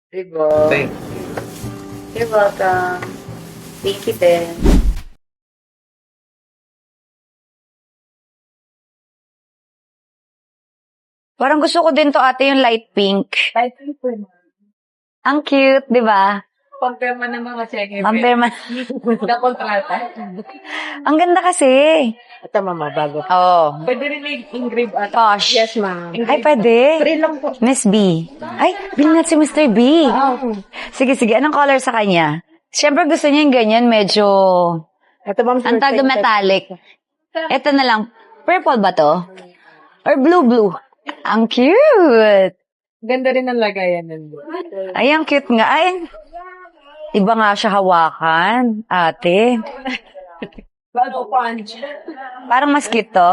Diba? Thank You're welcome. Thank you din. Parang gusto ko din to ate yung light pink. Light pink po naman. Ang cute, di ba? Compare man ng mga cheque. Compare man. Na kontrata. Ang ganda kasi. Ito mama, bago. Oo. Pwede rin i-engrave at Posh. yes, ma'am. Ay, pwede. Free lang po. Miss B. Ay, bilhin natin si Mr. B. Oh. Sige, sige. Anong color sa kanya? Siyempre gusto niya yung ganyan, medyo Ito ma'am. ang tawag doon, metallic. Ito na lang. Purple ba to? Or blue? Ang cute. Ganda rin ang lagayan nun. Ay, ang cute nga. Ay, iba nga siya hawakan, ate. Bago punch. Parang mas cute to.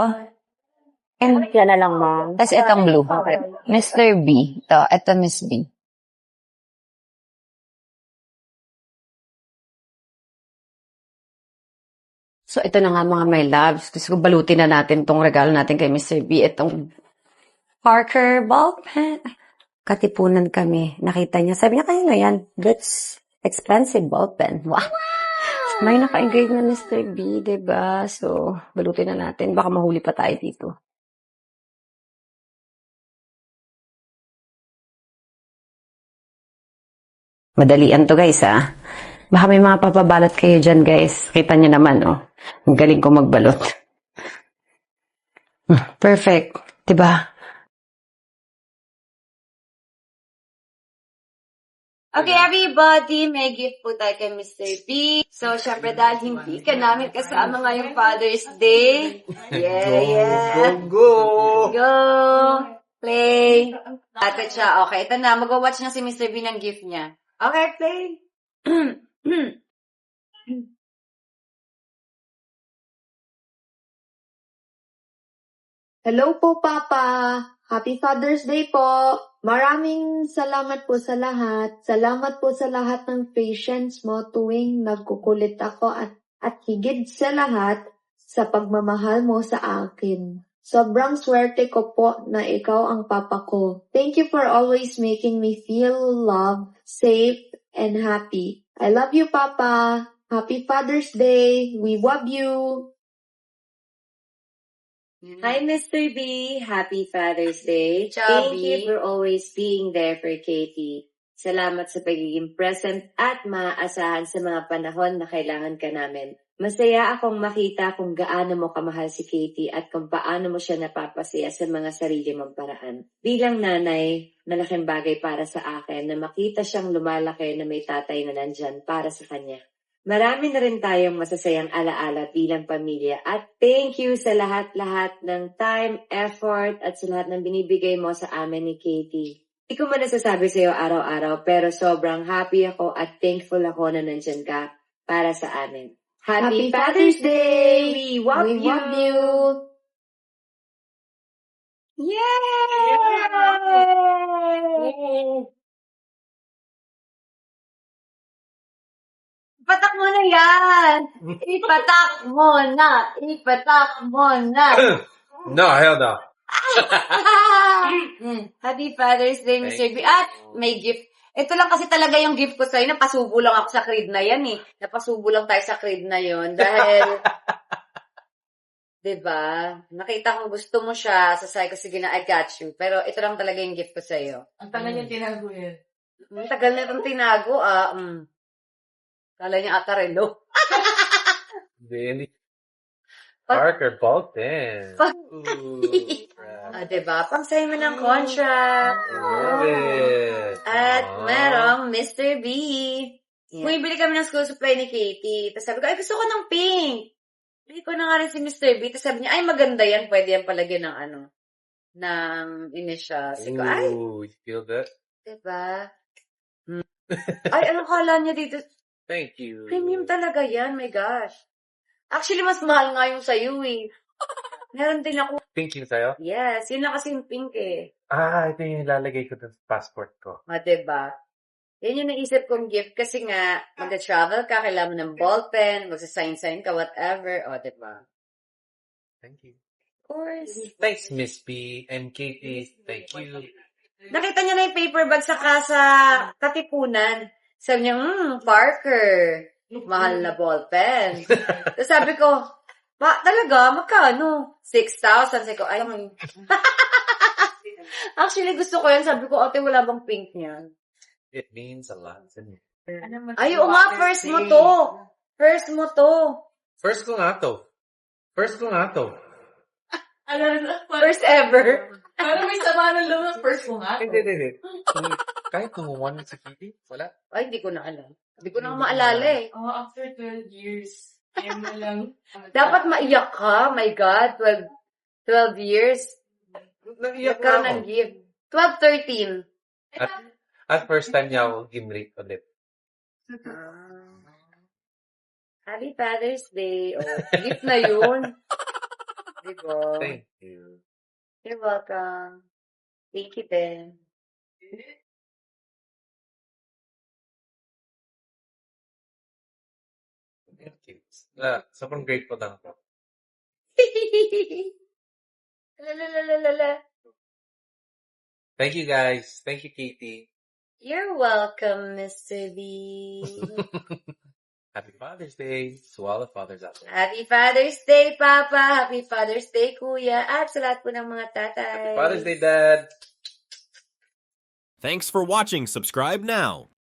And yan na lang ma'am. Tapos itong blue. Mr. B. Ito Miss B. So, ito na nga mga my loves. Gusto ko balutin na natin tong regalo natin kay Mr. B. Itong Parker ball pen. Katipunan kami. Nakita niya. Sabi niya, kanina yan. That's expensive ball pen. Wow! May naka-engage na Mr. B, diba? So, balutin na natin. Baka mahuli pa tayo dito. Madalian to guys, ah. Baka may mga papabalot kayo dyan, guys. Kita niyo naman, oh. Ang galing ko magbalot. Perfect. Diba? Okay, everybody, may gift po tayo kay Mr. B. So, syempre dahil hindi ka namin kasama ngayong Father's Day. Yeah. Go! Play! Ate siya. Okay, ito na. Mag-watch na si Mr. B ng gift niya. Okay, play! Hello po, Papa. Happy Father's Day po. Maraming salamat po sa lahat. Salamat po sa lahat ng patience mo tuwing nagkukulit ako at higit sa lahat sa pagmamahal mo sa akin. Sobrang swerte ko po na ikaw ang papa ko. Thank you for always making me feel loved, safe, and happy. I love you, Papa. Happy Father's Day. We love you. Hi, Mr. B. Happy Father's Day. Chubby. Thank you for always being there for Katie. Salamat sa pagiging present at maaasahan sa mga panahon na kailangan ka namin. Masaya akong makita kung gaano mo kamahal si Katie at kung paano mo siya napapasaya sa mga sarili mong paraan. Bilang nanay, malaking bagay para sa akin na makita siyang lumalaki na may tatay na nandyan para sa kanya. Marami na rin tayong masasayang alaala bilang pamilya at thank you sa lahat-lahat ng time, effort at sa lahat ng binibigay mo sa amin ni Katie. Hindi ko man nasasabi sa'yo araw-araw pero sobrang happy ako at thankful ako na nandyan ka para sa amin. Happy Father's Day! We love We you! love you. Yay! Ipatak mo na yan! Ipatak mo na! Ipatak mo na! No, hell no. Happy Father's Day, Mr. B. At may gift. Ito lang kasi talaga yung gift ko sa'yo. Napasubo lang ako sa crib na yan eh. Napasubo lang tayo sa crib na yon dahil, diba? Nakita kong gusto mo siya. Sasabi ko, sige na, I got you. Pero ito lang talaga yung gift ko sa'yo. Ang tagal niya tinago yan. Ang tagal na itong tinago, Kala niya ata relo. Really? Parker ball pen. Ooh, crap. Diba? Pang-sign mo ng contract. Love it. At Aw. merong Mr. B. Bumibili kami ng school supply ni Katie. Tapos sabi ko, ay gusto ko ng pink. Bili ko na nga rin si Mr. B. Tapos sabi niya, ay maganda yan. Pwede yan palagyan ng ng initial. Sabi ko, ay, Ooh, you feel that? diba? Ay, anong kala niya dito? Thank you. Premium talaga yan, my gosh. Actually, mas mahal nga yung sa'yo eh. Meron din ako. Pink yung sa'yo? Yes, yun lang kasi yung pink eh. Ito yung ilalagay ko dun sa passport ko. Diba? Yan yung naisip kong gift kasi nga, mag-travel ka, kailangan mo ng ballpen, magsasign-sign ka, whatever. Diba? Thank you. Of course. Thanks, Miss B and Katie. Thank you. Nakita niya na yung paper bag sa Katipunan. Sabi niya, Parker, mahal na ballpen. Tapos sabi ko, talaga, magkano? 6,000. Sabi ko, ay, actually, gusto ko yan. Sabi ko, ate, wala bang pink niyan? It means a lot to me. Ay, oo nga, first mo to. First mo to. First ko nga to. First ever. Parang may sama ng loob ng first mo nga. Hindi. Kahit nung one sa Kitty, wala. Ay, hindi ko na alam. Hindi ko na maalala eh. Oh, after 12 years. Ayun na lang. Dapat maiyak ka. My God, 12 years. Naiyak Nagkaroon na ng ako. gift. 12, 13. At first time niya ako gimrate ulit. Happy Father's Day. Oh, gift na yun. Diba? Thank you. You're welcome. Thank you, Ben. Thank you. Sobrang grateful lang ako. Lalalala. Thank you guys. Thank you, Katie. You're welcome, Mr. B. Happy Father's Day to all the fathers out there. Happy Father's Day, Papa. Happy Father's Day, Kuya. At sa lahat po ng mga tatay. Father's Day, Dad. Thanks for watching. Subscribe now.